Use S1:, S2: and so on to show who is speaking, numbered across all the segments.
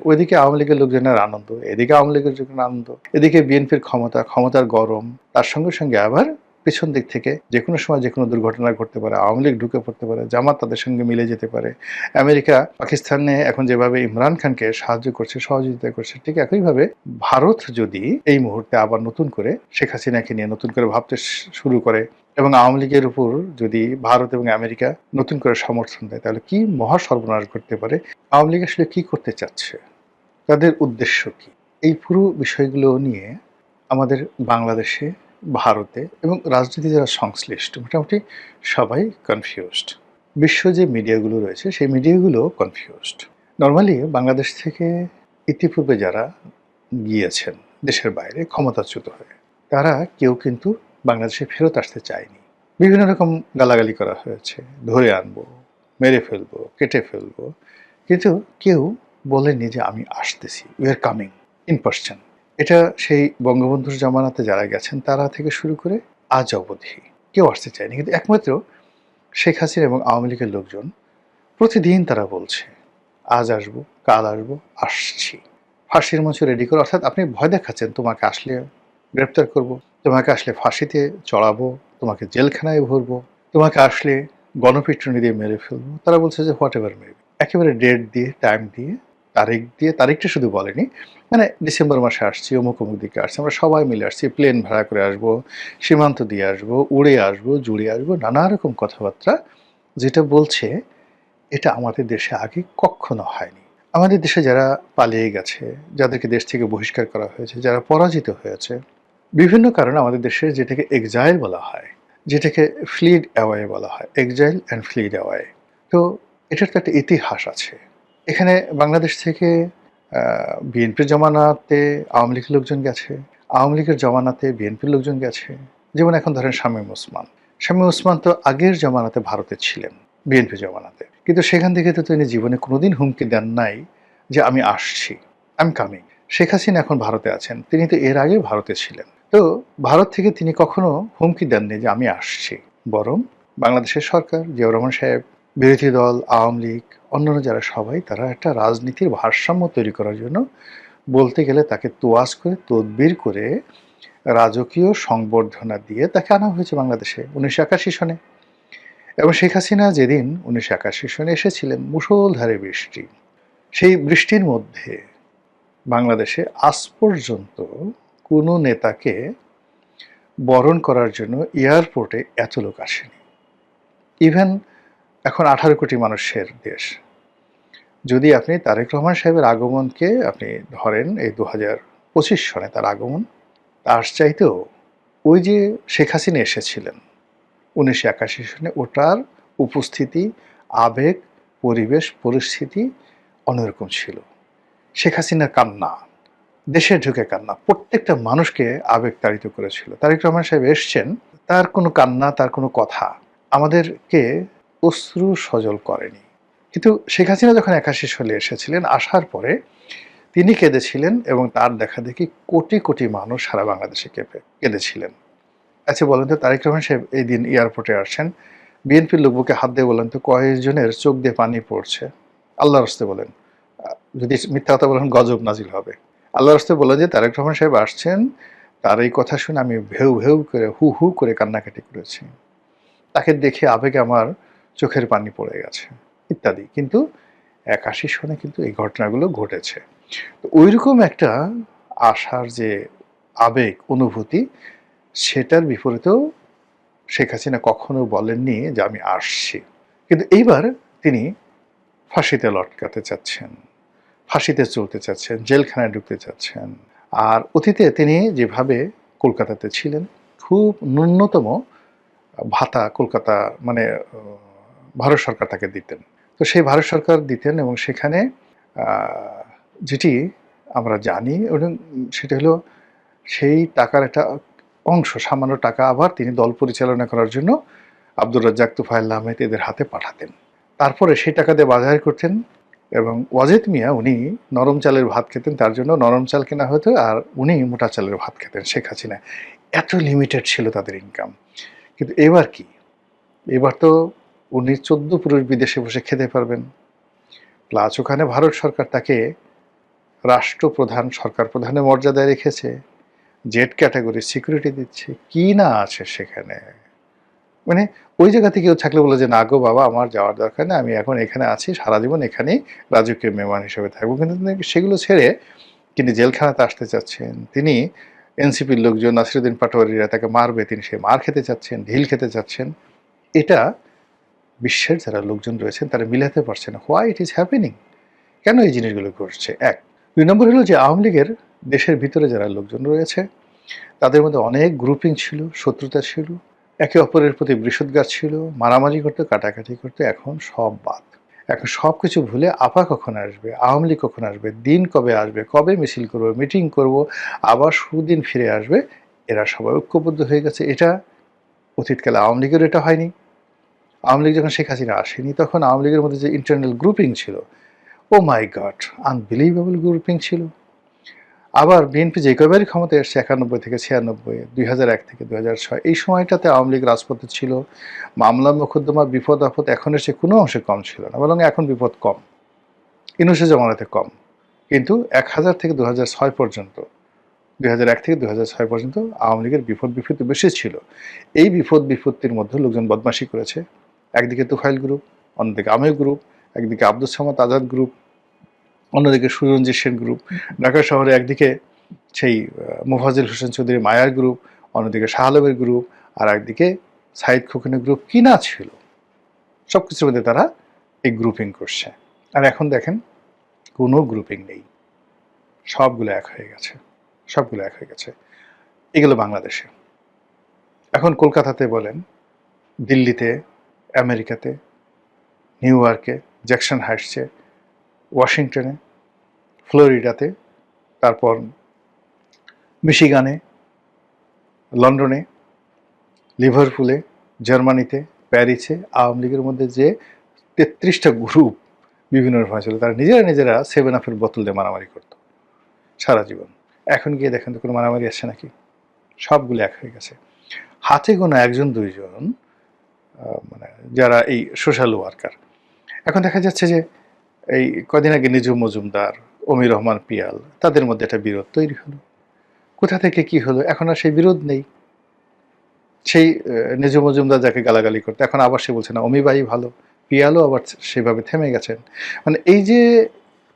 S1: ওইদিকে আওয়ামী লীগের লোকজনের আনন্দ, এদিকে আওয়ামী লীগের লোকজনের আনন্দ, এদিকে বিএনপির ক্ষমতার গরম, তার সঙ্গে সঙ্গে আবার পেছন দিক থেকে যেকোনো সময় যেকোনো দুর্ঘটনা ঘটতে পারে, আওয়ামী লীগ ঢুকে পড়তে পারে, জামাত তাদের সঙ্গে মিলে যেতে পারে। আমেরিকা পাকিস্তানে এখন যেভাবে ইমরান খানকে সাহায্য করছে, সহযোগিতা করছে, ঠিক একইভাবে ভারত যদি এই মুহূর্তে আবার নতুন করে শেখ হাসিনাকে নিয়ে নতুন করে ভাবতে শুরু করে এবং আওয়ামী লীগের উপর যদি ভারত এবং আমেরিকা নতুন করে সমর্থন দেয়, তাহলে কি মহা সর্বনাশ ঘটতে পারে। আওয়ামী লীগ আসলে কি করতে চাচ্ছে, তাদের উদ্দেশ্য কি, এই পুরো বিষয়গুলো নিয়ে আমাদের বাংলাদেশে, ভারতে এবং রাজনীতি যারা সংশ্লিষ্ট মোটামুটি সবাই কনফিউজড। বিশ্ব যে মিডিয়াগুলো রয়েছে সেই মিডিয়াগুলো কনফিউজড। নর্মালি বাংলাদেশ থেকে ইতিপূর্বে যারা গিয়েছেন দেশের বাইরে ক্ষমতাচ্যুত হয়ে, তারা কেউ কিন্তু বাংলাদেশে ফেরত আসতে চায়নি। বিভিন্ন রকম গালাগালি করা হয়েছে, ধরে আনবো, মেরে ফেলবো, কেটে ফেলবো, কিন্তু কেউ বলেনি যে আমি আসতেছি, we are coming in person. এটা সেই বঙ্গবন্ধুর জামানাতে যারা গেছেন তারা থেকে শুরু করে আজ অবধি কেউ আসতে চায়নি। কিন্তু একমাত্র শেখ হাসিনা এবং আওয়ামী লীগের লোকজন প্রতিদিন তারা বলছে আজ আসবো, কাল আসবো, আসছি। ফাঁসির মঞ্চ রেডি করে, অর্থাৎ আপনি ভয় দেখাচ্ছেন তোমাকে আসলে গ্রেপ্তার করব, তোমাকে আসলে ফাঁসিতে চড়াবো, তোমাকে জেলখানায় ভরবো, তোমাকে আসলে গণপিটুনি দিয়ে মেরে ফেলবো। তারা বলছে যে হোয়াট এভার মেবি, একেবারে ডেট দিয়ে, টাইম দিয়ে, তারিখ দিয়ে, তারিখটা শুধু বলেনি, মানে ডিসেম্বর মাসে আসছি, অমুক অমুক দিকে আসছি, আমরা সবাই মিলে আসছি, প্লেন ভাড়া করে আসবো, সীমান্ত দিয়ে আসবো, উড়ে আসবো, জুড়ে আসবো, নানা রকম কথাবার্তা যেটা বলছে, এটা আমাদের দেশে আগে কখনো হয়নি। আমাদের দেশে যারা পালিয়ে গেছে, যাদেরকে দেশ থেকে বহিষ্কার করা হয়েছে, যারা পরাজিত হয়েছে বিভিন্ন কারণে, আমাদের দেশে যেটাকে এক্সাইল বলা হয়, যেটাকে ফ্লিড অ্যাওয়ে বলা হয়, এক্সাইল অ্যান্ড ফ্লিড অ্যাওয়ে। তো এটার তো একটা ইতিহাস আছে। এখানে বাংলাদেশ থেকে বিএনপির জমানাতে আওয়ামী লীগের লোকজন গেছে, আওয়ামী লীগের জমানাতে বিএনপির লোকজন গেছে। যেমন এখন ধরেন শামীম ওসমান, শামীম ওসমান তো আগের জমানাতে ভারতে ছিলেন, বিএনপি জমানাতে, কিন্তু সেখান থেকে তো তিনি জীবনে কোনোদিন হুমকি দেন নাই যে আমি আসছি, I am coming. Sheikh Hasina এখন ভারতে আছেন, তিনি তো এর আগে ভারতে ছিলেন। তো ভারত থেকে তিনি কখনো হুমকি দেননি যে আমি আসছি, বরং বাংলাদেশের সরকার, জিয়াউর রহমান সাহেব, বিরোধী দল, আওয়ামী লীগ, অন্যান্য যারা সবাই, তারা একটা রাজনীতির ভারসাম্য তৈরি করার জন্য বলতে গেলে তাকে তোয়াজ করে, তদবির করে, রাজকীয় সংবর্ধনা দিয়ে তাকে আনা হয়েছে বাংলাদেশে 1981 সনে। এবং শেখ হাসিনা যেদিন 1981 সনে এসেছিলেন, মুষলধারে বৃষ্টি, সেই বৃষ্টির মধ্যে বাংলাদেশে আজ পর্যন্ত কোনো নেতাকে বরণ করার জন্য এয়ারপোর্টে এত লোক আসেনি। ইভেন এখন 18 কোটি মানুষের দেশ, যদি আপনি তারেক রহমান সাহেবের আগমনকে আপনি ধরেন, এই 2025 সনে তার আগমন, তার চাইতেও ওই যে শেখ হাসিনা এসেছিলেন 1981 সনে, ওটার উপস্থিতি, আবেগ, পরিবেশ, পরিস্থিতি অন্যরকম ছিল। শেখ হাসিনার কান্না, দেশে ঢুকে কান্না প্রত্যেকটা মানুষকে আবেগ তাড়িত করেছিল। তারেক রহমান সাহেব এসছেন, তার কোনো কান্না, তার কোনো কথা আমাদেরকে অশ্রু সজল করেনি। কিন্তু শেখ হাসিনা যখন 81 সালে এসেছিলেন, আসার পরে তিনি কেঁদেছিলেন এবং তার দেখা দেখি কোটি কোটি মানুষ সারা বাংলাদেশে কেঁদেছিলেন। আচ্ছা বলেন তো, তারেক রহমান সাহেব এই দিন এয়ারপোর্টে আসছেন, বিএনপির লোক বুকে হাত দিয়ে বলেন তো কয়েকজনের চোখ দিয়ে পানি পড়ছে? আল্লাহর রাস্তে বলেন, যদি মিথ্যা কথা বলেন গজব নাজিল হবে। আল্লাহর রাস্তে বলেন যে তারেক রহমান সাহেব আসছেন, তার এই কথা শুনে আমি ভেউ ভেউ করে, হু হু করে কান্নাকাটি করেছি, তাকে দেখে আবেগে আমার চোখের পানি পড়ে গেছে, ইত্যাদি। কিন্তু 81 সনে কিন্তু এই ঘটনাগুলো ঘটেছে। ওইরকম একটা আশার যে আবেগ, অনুভূতি, সেটার বিপরীতেও শেখ হাসিনা কখনো বলেননি যে আমি আসছি। কিন্তু এইবার তিনি ফাঁসিতে লটকাতে চাচ্ছেন, ফাঁসিতে চলতে চাচ্ছেন, জেলখানায় ঢুকতে চাচ্ছেন। আর অতীতে তিনি যেভাবে কলকাতাতে ছিলেন, খুব ন্যূনতম ভাতা কলকাতা, মানে ভারত সরকার তাকে দিতেন। তো সেই ভারত সরকার দিতেন এবং সেখানে যেটি আমরা জানি, এবং সেটা হলো সেই টাকার একটা অংশ, সামান্য টাকা আবার তিনি দল পরিচালনা করার জন্য আব্দুর রাজ্জাক, তুফাইল আহমেদ এদের হাতে পাঠাতেন। তারপরে সেই টাকা দিয়ে বাজার করতেন এবং ওয়াজেদ মিয়া উনি নরম চালের ভাত খেতেন, তার জন্য নরম চাল কেনা হতো, আর উনি মোটা চালের ভাত খেতেন। শেখ হাসিনা, এত লিমিটেড ছিল তাদের ইনকাম। কিন্তু এবার কি, এবার তো উনি 14 পুরুষ বিদেশে বসে খেতে পারবেন, প্লাস ওখানে ভারত সরকার তাকে রাষ্ট্রপ্রধান সরকার প্রধানের মর্যাদায় রেখেছে, জেড ক্যাটাগরি সিকিউরিটি দিচ্ছে, কি না আছে সেখানে। মানে ওই জায়গা থেকে কেউ থাকলে বলে যে না গো বাবা আমার যাওয়ার দরকার নেই, আমি এখন এখানে আছি, সারা জীবন এখানেই রাজকীয় মেহমান হিসেবে থাকবো। কিন্তু তিনি সেগুলো ছেড়ে তিনি জেলখানাতে আসতে চাচ্ছেন, তিনি এনসিপির লোকজন নাসিরুদ্দিন পাটোয়ারিরা তাকে মারবে, তিনি সে মার খেতে চাচ্ছেন, ঢিল খেতে চাচ্ছেন। এটা বিশ্বের যারা লোকজন রয়েছেন তারা মিলাতে পারছে না, হোয়াই ইট ইজ হ্যাপেনিং, কেন এই জিনিসগুলো ঘটছে। এক, দুই নম্বর হলো যে আওয়ামী লীগের দেশের ভিতরে যারা লোকজন রয়েছে তাদের মধ্যে অনেক গ্রুপিং ছিল, শত্রুতা ছিল, একে অপরের প্রতি বৃষদগার ছিল, মারামারি করতে, কাটাকাটি করতে। এখন সব বাদ, এখন সব কিছু ভুলে আপা কখন আসবে, আওয়ামী লীগ কখন আসবে, দিন কবে আসবে, কবে মিছিল করবো, মিটিং করব, আবার সুদিন ফিরে আসবে, এরা সবাই ঐক্যবদ্ধ হয়ে গেছে। এটা অতীতকালে আওয়ামী লীগের এটা হয়নি। আওয়ামী লীগ যখন শেখ হাসিনা আসেনি তখন আওয়ামী লীগের মধ্যে যে ইন্টারনাল গ্রুপিং ছিল, ও মাই গড, আনবিলিভেবল গ্রুপিং ছিল। আবার বিএনপি যে কয়বারই ক্ষমতায় এসছে, 91 থেকে 96, 2001 থেকে 2006, এই সময়টাতে আওয়ামী লীগ রাজপথে ছিল, মামলা মোকদ্দমা বিপদ আপদ এখনের সে কোনো অংশে কম ছিল না, বরং এখন বিপদ কম, ইনুসের জমানাতে কম। কিন্তু 1000 থেকে 2006 পর্যন্ত, 2001 থেকে 2006 পর্যন্ত আওয়ামী লীগের বিপদ বিপত্তি বেশি ছিল। এই বিপদ বিপত্তির মধ্যে লোকজন বদমাশি করেছে, একদিকে তুফাইল গ্রুপ, অন্যদিকে আমির গ্রুপ, একদিকে আব্দুস সামাদ আজাদ গ্রুপ, অন্যদিকে সুরঞ্জিত সেন গ্রুপ। ঢাকা শহরে একদিকে সেই মোফাজ্জল হোসেন চৌধুরী মায়ার গ্রুপ, অন্যদিকে শাহ আলমের গ্রুপ, আর একদিকে সাইদ খোকনের গ্রুপ, কি না ছিল। সব কিছুর মধ্যে তারা এই গ্রুপিং করছে। আর এখন দেখেন কোনো গ্রুপিং নেই, সবগুলো এক হয়ে গেছে, সবগুলো এক হয়ে গেছে। এগুলো বাংলাদেশে। এখন কলকাতাতে বলেন, দিল্লিতে, আমেরিকাতে, নিউ ইয়র্কে, জ্যাকসন হাইটসে, ওয়াশিংটনে, ফ্লোরিডাতে, তারপর মিশিগানে, লন্ডনে, লিভারপুলে, জার্মানিতে, প্যারিসে আওয়ামী লীগের মধ্যে যে 33টা গ্রুপ বিভিন্ন রকম ছিল, তারা নিজেরা 7 আপের বোতল দিয়ে মারামারি করত সারা জীবন। এখন গিয়ে দেখেন তো কোনো মারামারি আসছে নাকি? সবগুলো এক হয়ে গেছে। হাতে গোনা একজন দুইজন মানে যারা এই সোশ্যাল ওয়ার্কার। এখন দেখা যাচ্ছে যে এই কদিন আগে নিজুম মজুমদার, অমির রহমান পিয়াল, তাদের মধ্যে একটা বিরোধ তৈরি হলো। কোথা থেকে কি হলো? এখন আর সেই বিরোধ নেই। সেই নিজুম মজুমদার যাকে গালাগালি করতো, এখন আবার সে বলছে না অমি ভাই ভালো, পিয়ালও আবার সেভাবে থেমে গেছেন। মানে এই যে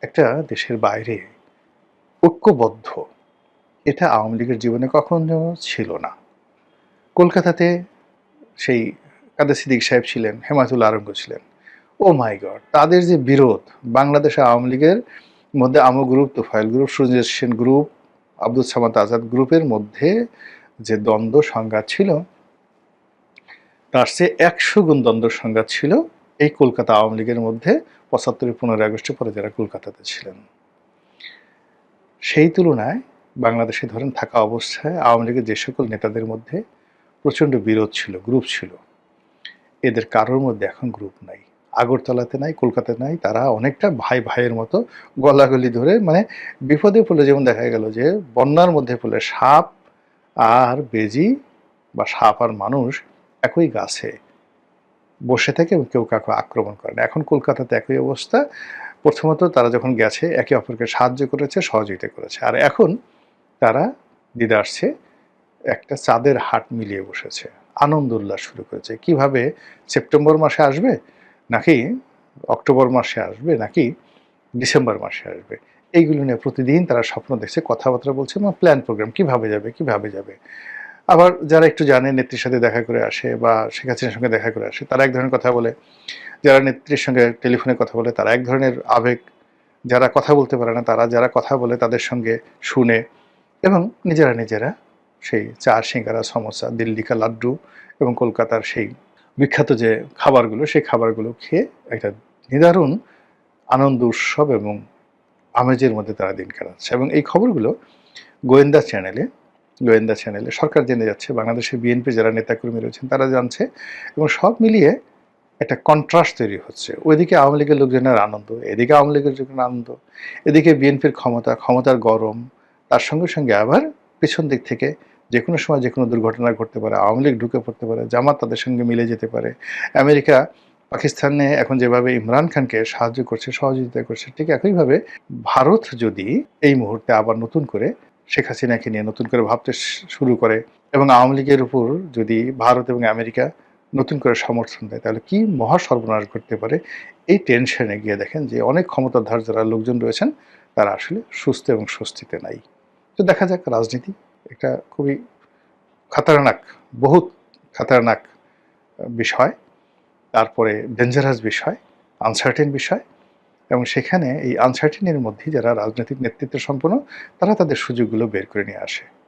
S1: একটা দেশের বাইরে ঐক্যবদ্ধ, এটা আওয়ামী লীগের জীবনে কখনো ছিল না। কলকাতাতে সেই কাদের সিদ্দিক সাহেব ছিলেন, হেমায়তুল্লাহ আরঙ্গ ছিলেন, ও মাই গড, তাদের যে বিরোধ, বাংলাদেশে আওয়ামী লীগের মধ্যে আমো group, Tofail group, Suranjit Sen group, Abdul Samad Azad গ্রুপের মধ্যে যে দ্বন্দ্ব সংঘাত ছিল, তার চেয়ে 100 গুণ দ্বন্দ্ব সংঘাত ছিল এই কলকাতা আওয়ামী লীগের মধ্যে 75 15 আগস্টের পরে যারা কলকাতাতে ছিলেন। সেই তুলনায় বাংলাদেশে ধরেন থাকা অবস্থায় আওয়ামী লীগের যে সকল নেতাদের মধ্যে প্রচণ্ড বিরোধ ছিল, গ্রুপ ছিল, এদের কারোর মধ্যে এখন গ্রুপ নাই। আগরতলাতে নাই, কলকাতাতে নাই, তারা অনেকটা ভাই ভাইয়ের মতো গলাগলি ধরে, মানে বিপদে পড়লে যেমন দেখা গেল যে বন্যার মধ্যে পড়লে সাপ আর বেজি বা সাপ আর মানুষ একই গাছে বসে থেকে কেউ কাউকে আক্রমণ করে না। এখন কলকাতাতে একই অবস্থা। প্রথমত তারা যখন গেছে একে অপরকে সাহায্য করেছে, সহযোগিতা করেছে, আর এখন তারা দিদা আসছে একটা চাঁদের হাট মিলিয়ে বসেছে, আনন্দ উল্লাস শুরু করেছে। কিভাবে সেপ্টেম্বর মাসে আসবে, নাকি অক্টোবর মাসে আসবে, নাকি ডিসেম্বর মাসে আসবে, এইগুলো নিয়ে প্রতিদিন তারা স্বপ্ন দেখছে, কথাবার্তা বলছে এবং প্ল্যান প্রোগ্রাম কিভাবে যাবে কিভাবে যাবে। আবার যারা একটু জানে, নেত্রীর সাথে দেখা করে আসে বা শেখ হাসিনার সঙ্গে দেখা করে আসে, তারা এক ধরনের কথা বলে, যারা নেত্রীর সঙ্গে টেলিফোনে কথা বলে তারা এক ধরনের আবেগ, যারা কথা বলতে পারে না তারা যারা কথা বলে তাদের সঙ্গে শুনে, এবং নিজেরা সেই চা, সিঙ্গারা, সমোসা, দিল্লি কা লাড্ডু এবং কলকাতার সেই বিখ্যাত যে খাবারগুলো, সেই খাবারগুলো খেয়ে একটা নিদারুণ আনন্দ উৎসব এবং আমেজের মধ্যে তারা দিন কাটাচ্ছে। এবং এই খবরগুলো গোয়েন্দা চ্যানেলে সরকার জেনে যাচ্ছে, বাংলাদেশের বিএনপি যারা নেতাকর্মী রয়েছেন তারা জানছে, এবং সব মিলিয়ে একটা কন্ট্রাস্ট তৈরি হচ্ছে। ওইদিকে আওয়ামী লীগের লোকজনের আনন্দ, এদিকে আওয়ামী লীগের লোকজনের আনন্দ, এদিকে বিএনপির ক্ষমতার গরম, তার সঙ্গে সঙ্গে আবার পেছন দিক থেকে যে কোনো সময় যে কোনো দুর্ঘটনা ঘটতে পারে, আওয়ামী লীগ ঢুকে পড়তে পারে, জামাত তাদের সঙ্গে মিলে যেতে পারে, আমেরিকা পাকিস্তানে এখন যেভাবে ইমরান খানকে সাহায্য করছে, সহযোগিতা করছে, ঠিক একইভাবে ভারত যদি এই মুহূর্তে আবার নতুন করে শেখ হাসিনাকে নিয়ে নতুন করে ভাবতে শুরু করে এবং আওয়ামী লীগের উপর যদি ভারত এবং আমেরিকা নতুন করে সমর্থন দেয়, তাহলে কি মহা সর্বনাশ ঘটতে পারে। এই টেনশনে গিয়ে দেখেন যে অনেক ক্ষমতাধর যারা লোকজন রয়েছেন তারা আসলে সুস্থ এবং স্বস্তিতে নাই। তো দেখা যাক, রাজনীতি একটা খুবই খাতারনাক, বহুত খাতারনাক বিষয়, তারপরে ডেঞ্জারাস বিষয়, আনসার্টেন বিষয়, এবং সেখানে এই আনসার্টেনের মধ্যেই যারা রাজনৈতিক নেতৃত্ব সম্পন্ন তারা তাদের সুযোগগুলো বের করে নিয়ে আসে।